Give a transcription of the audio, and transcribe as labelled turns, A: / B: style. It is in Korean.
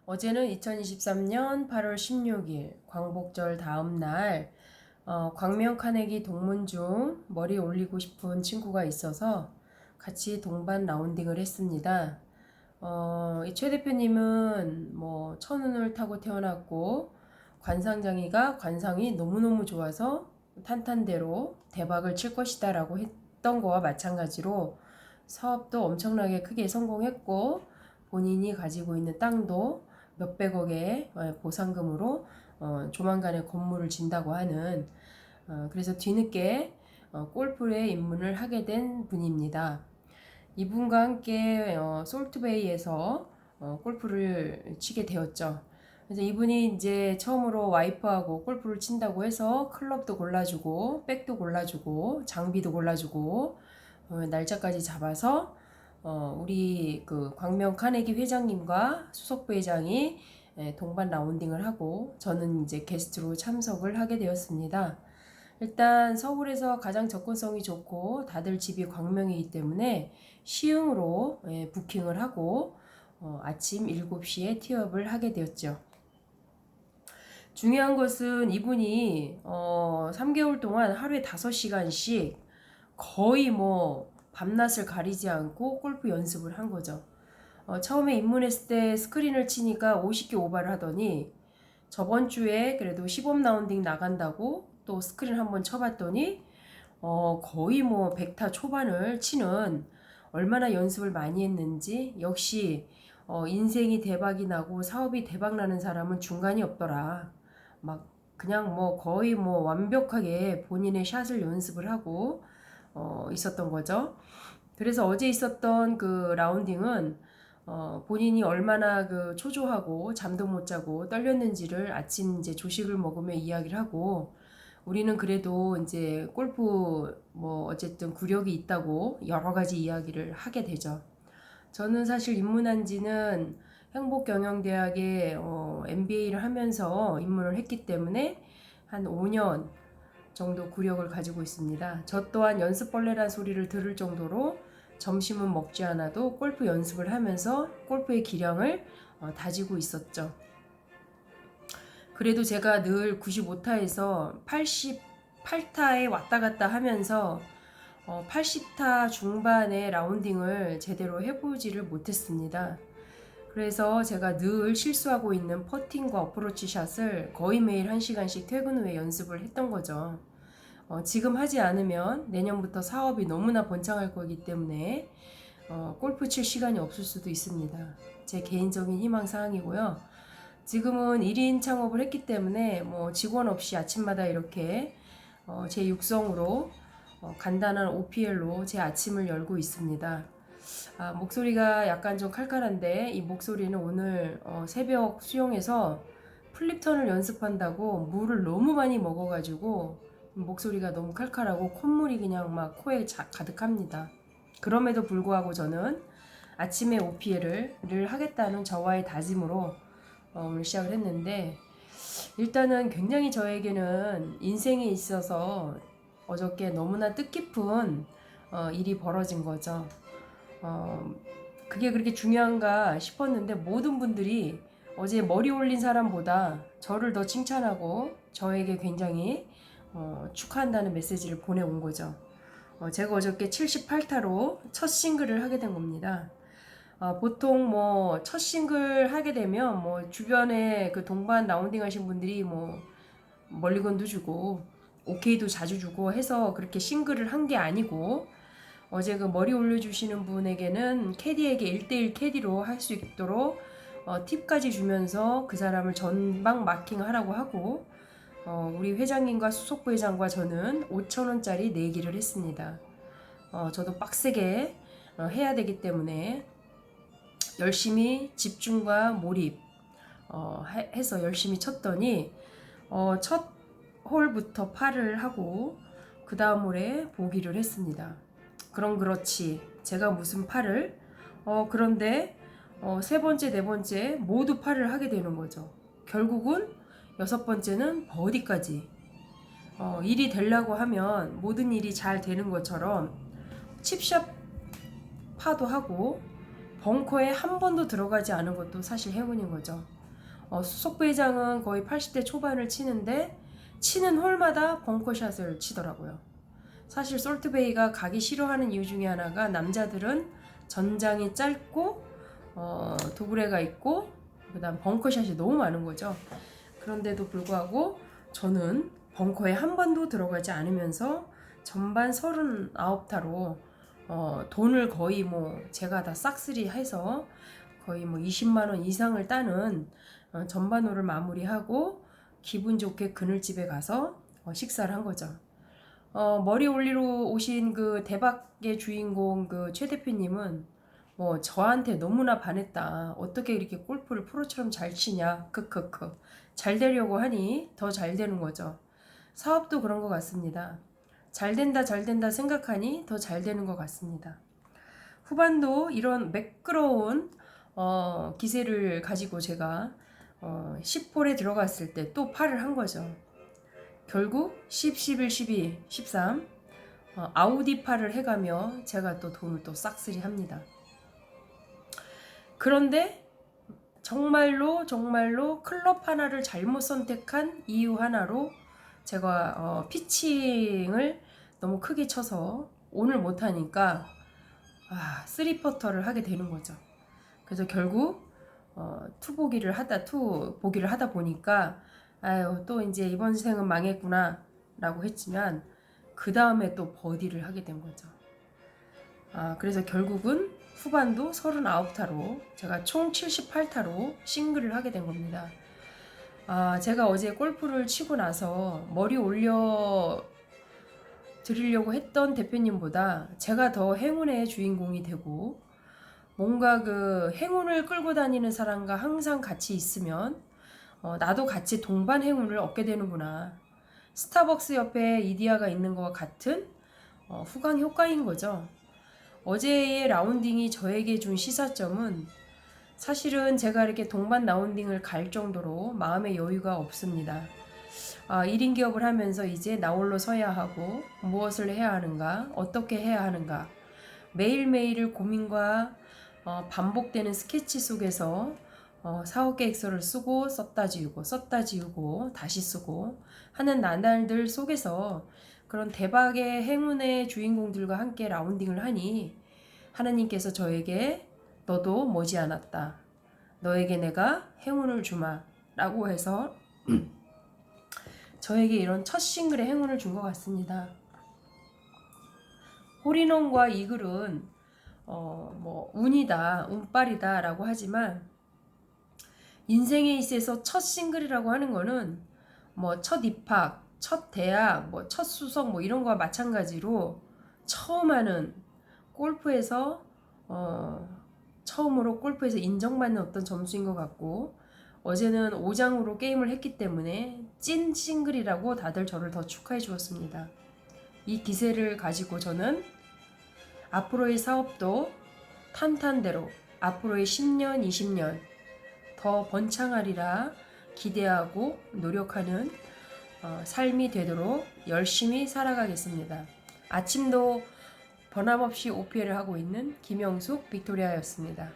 A: 어제는 2023년 8월 16일 광복절 다음 날 광명 카네기 동문 중 머리 올리고 싶은 친구가 있어서 같이 동반 라운딩을 했습니다. 이최 대표님은 뭐 천운을 타고 태어났고 관상장이가 관상이 너무너무 좋아서 탄탄대로 대박을 칠 것이다 라고 했던 거와 마찬가지로 사업도 엄청나게 크게 성공했고 본인이 가지고 있는 땅도 몇백억의 보상금으로 조만간에 건물을 진다고 하는 그래서 뒤늦게 골프에 입문을 하게 된 분입니다. 이분과 함께 솔트베이에서 골프를 치게 되었죠. 그래서 이분이 이제 처음으로 와이프하고 골프를 친다고 해서 클럽도 골라주고 백도 골라주고 장비도 골라주고 날짜까지 잡아서 우리 그 광명 카네기 회장님과 수석 부회장이 동반 라운딩을 하고 저는 이제 게스트로 참석을 하게 되었습니다. 일단 서울에서 가장 접근성이 좋고 다들 집이 광명이기 때문에 시흥으로 부킹을 하고 아침 7시에 티업을 하게 되었죠. 중요한 것은 이분이 3개월 동안 하루에 5시간씩 거의 뭐 밤낮을 가리지 않고 골프 연습을 한 거죠. 처음에 입문했을 때 스크린을 치니까 50개 오바를 하더니 저번 주에 그래도 시범 라운딩 나간다고 또 스크린 한번 쳐봤더니 거의 뭐 100타 초반을 치는 얼마나 연습을 많이 했는지 역시 인생이 대박이 나고 사업이 대박 나는 사람은 중간이 없더라. 막 그냥 뭐 거의 뭐 완벽하게 본인의 샷을 연습을 하고 있었던 거죠. 그래서 어제 있었던 그 라운딩은 본인이 얼마나 그 초조하고 잠도 못 자고 떨렸는지를 아침 이제 조식을 먹으며 이야기를 하고 우리는 그래도 이제 골프 뭐 어쨌든 구력이 있다고 여러 가지 이야기를 하게 되죠. 저는 사실 입문한 지는 행복경영대학에 MBA를 하면서 입문을 했기 때문에 한 5년 정도 구력을 가지고 있습니다. 저 또한 연습벌레란 소리를 들을 정도로 점심은 먹지 않아도 골프 연습을 하면서 골프의 기량을 다지고 있었죠. 그래도 제가 늘 95타에서 88타에 왔다 갔다 하면서 80타 중반의 라운딩을 제대로 해보지를 못했습니다. 그래서 제가 늘 실수하고 있는 퍼팅과 어프로치 샷을 거의 매일 1시간씩 퇴근 후에 연습을 했던 거죠. 지금 하지 않으면 내년부터 사업이 너무나 번창할 거기 때문에 골프 칠 시간이 없을 수도 있습니다. 제 개인적인 희망사항이고요. 지금은 1인 창업을 했기 때문에 뭐 직원 없이 아침마다 이렇게 제 육성으로 간단한 OPL로 제 아침을 열고 있습니다. 목소리가 약간 좀 칼칼한데 이 목소리는 오늘 새벽 수영에서 플립턴을 연습한다고 물을 너무 많이 먹어가지고 목소리가 너무 칼칼하고 콧물이 그냥 막 코에 가득합니다. 그럼에도 불구하고 저는 아침에 OPL을 하겠다는 저와의 다짐으로 오늘 시작을 했는데 일단은 굉장히 저에게는 인생에 있어서 어저께 너무나 뜻깊은 일이 벌어진 거죠. 그게 그렇게 중요한가 싶었는데 모든 분들이 어제 머리 올린 사람보다 저를 더 칭찬하고 저에게 굉장히 축하한다는 메시지를 보내온 거죠. 제가 어저께 78타로 첫 싱글을 하게 된 겁니다. 보통 뭐 첫 싱글 하게 되면 뭐 주변에 그 동반 라운딩 하신 분들이 뭐 멀리건도 주고 오케이도 자주 주고 해서 그렇게 싱글을 한 게 아니고 어제 그 머리 올려주시는 분에게는 캐디에게 1대1 캐디로 할 수 있도록 팁까지 주면서 그 사람을 전방 마킹 하라고 하고 우리 회장님과 수석부 회장과 저는 5,000원짜리 내기를 했습니다. 저도 빡세게 해야 되기 때문에 열심히 집중과 몰입 해서 열심히 쳤더니 첫 홀부터 파를 하고 그 다음 홀에 보기를 했습니다. 그럼 그렇지 제가 무슨 파를 그런데 세 번째 네 번째 모두 파를 하게 되는 거죠. 결국은 여섯 번째는 버디까지 일이 되려고 하면 모든 일이 잘 되는 것처럼 칩샷 파도 하고 벙커에 한 번도 들어가지 않은 것도 사실 행운인 거죠. 수석 부회장은 거의 80대 초반을 치는데 치는 홀마다 벙커샷을 치더라고요. 사실 솔트베이가 가기 싫어하는 이유 중에 하나가 남자들은 전장이 짧고 도그레가 있고 그다음 벙커샷이 너무 많은 거죠. 그런데도 불구하고 저는 벙커에 한 번도 들어가지 않으면서 전반 39타로 돈을 거의 뭐 제가 다 싹쓸이 해서 거의 뭐 20만 원 이상을 따는 전반호를 마무리하고 기분 좋게 그늘집에 가서 식사를 한 거죠. 머리 올리러 오신 그 대박의 주인공 그 최 대표님은 뭐 저한테 너무나 반했다. 어떻게 이렇게 골프를 프로처럼 잘 치냐. 크크크. 잘 되려고 하니 더 잘 되는 거죠. 사업도 그런 것 같습니다. 잘 된다 잘 된다 생각하니 더 잘 되는 것 같습니다. 후반도 이런 매끄러운 기세를 가지고 제가 10홀에 들어갔을 때 또 팔을 한 거죠. 결국 10, 11, 12, 13 아우디파를 해가며 제가 또 돈을 또 싹쓸이 합니다. 그런데 정말로 클럽 하나를 잘못 선택한 이유 하나로 제가 피칭을 너무 크게 쳐서 오늘 못하니까 쓰리퍼터를 하게 되는 거죠. 그래서 결국 투 보기를 하다 보니까 아유 또 이제 이번 생은 망했구나 라고 했지만 그 다음에 또 버디를 하게 된 거죠. 그래서 결국은 후반도 39타로 제가 총 78타로 싱글을 하게 된 겁니다. 제가 어제 골프를 치고 나서 머리 올려 드리려고 했던 대표님보다 제가 더 행운의 주인공이 되고 뭔가 그 행운을 끌고 다니는 사람과 항상 같이 있으면 나도 같이 동반 행운을 얻게 되는구나. 스타벅스 옆에 이디야가 있는 것과 같은 후광 효과인 거죠. 어제의 라운딩이 저에게 준 시사점은 사실은 제가 이렇게 동반 라운딩을 갈 정도로 마음의 여유가 없습니다. 1인 기업을 하면서 이제 나 홀로 서야 하고 무엇을 해야 하는가, 어떻게 해야 하는가 매일매일을 고민과 반복되는 스케치 속에서 사업 계획서를 쓰고 썼다 지우고 다시 쓰고 하는 나날들 속에서 그런 대박의 행운의 주인공들과 함께 라운딩을 하니 하나님께서 저에게 너도 머지않았다. 너에게 내가 행운을 주마 라고 해서 저에게 이런 첫 싱글의 행운을 준 것 같습니다. 홀인원과 이글은 뭐 운이다, 운빨이다 라고 하지만 인생에 있어서 첫 싱글이라고 하는 거는 뭐 첫 입학, 첫 대학, 뭐 첫 수석 뭐 이런 거와 마찬가지로 처음 하는 골프에서 처음으로 골프에서 인정받는 어떤 점수인 것 같고 어제는 5장으로 게임을 했기 때문에 찐 싱글이라고 다들 저를 더 축하해 주었습니다. 이 기세를 가지고 저는 앞으로의 사업도 탄탄대로 앞으로의 10년, 20년 더 번창하리라 기대하고 노력하는 삶이 되도록 열심히 살아가겠습니다. 아침도 변함없이 OPL을 하고 있는 김영숙 빅토리아였습니다.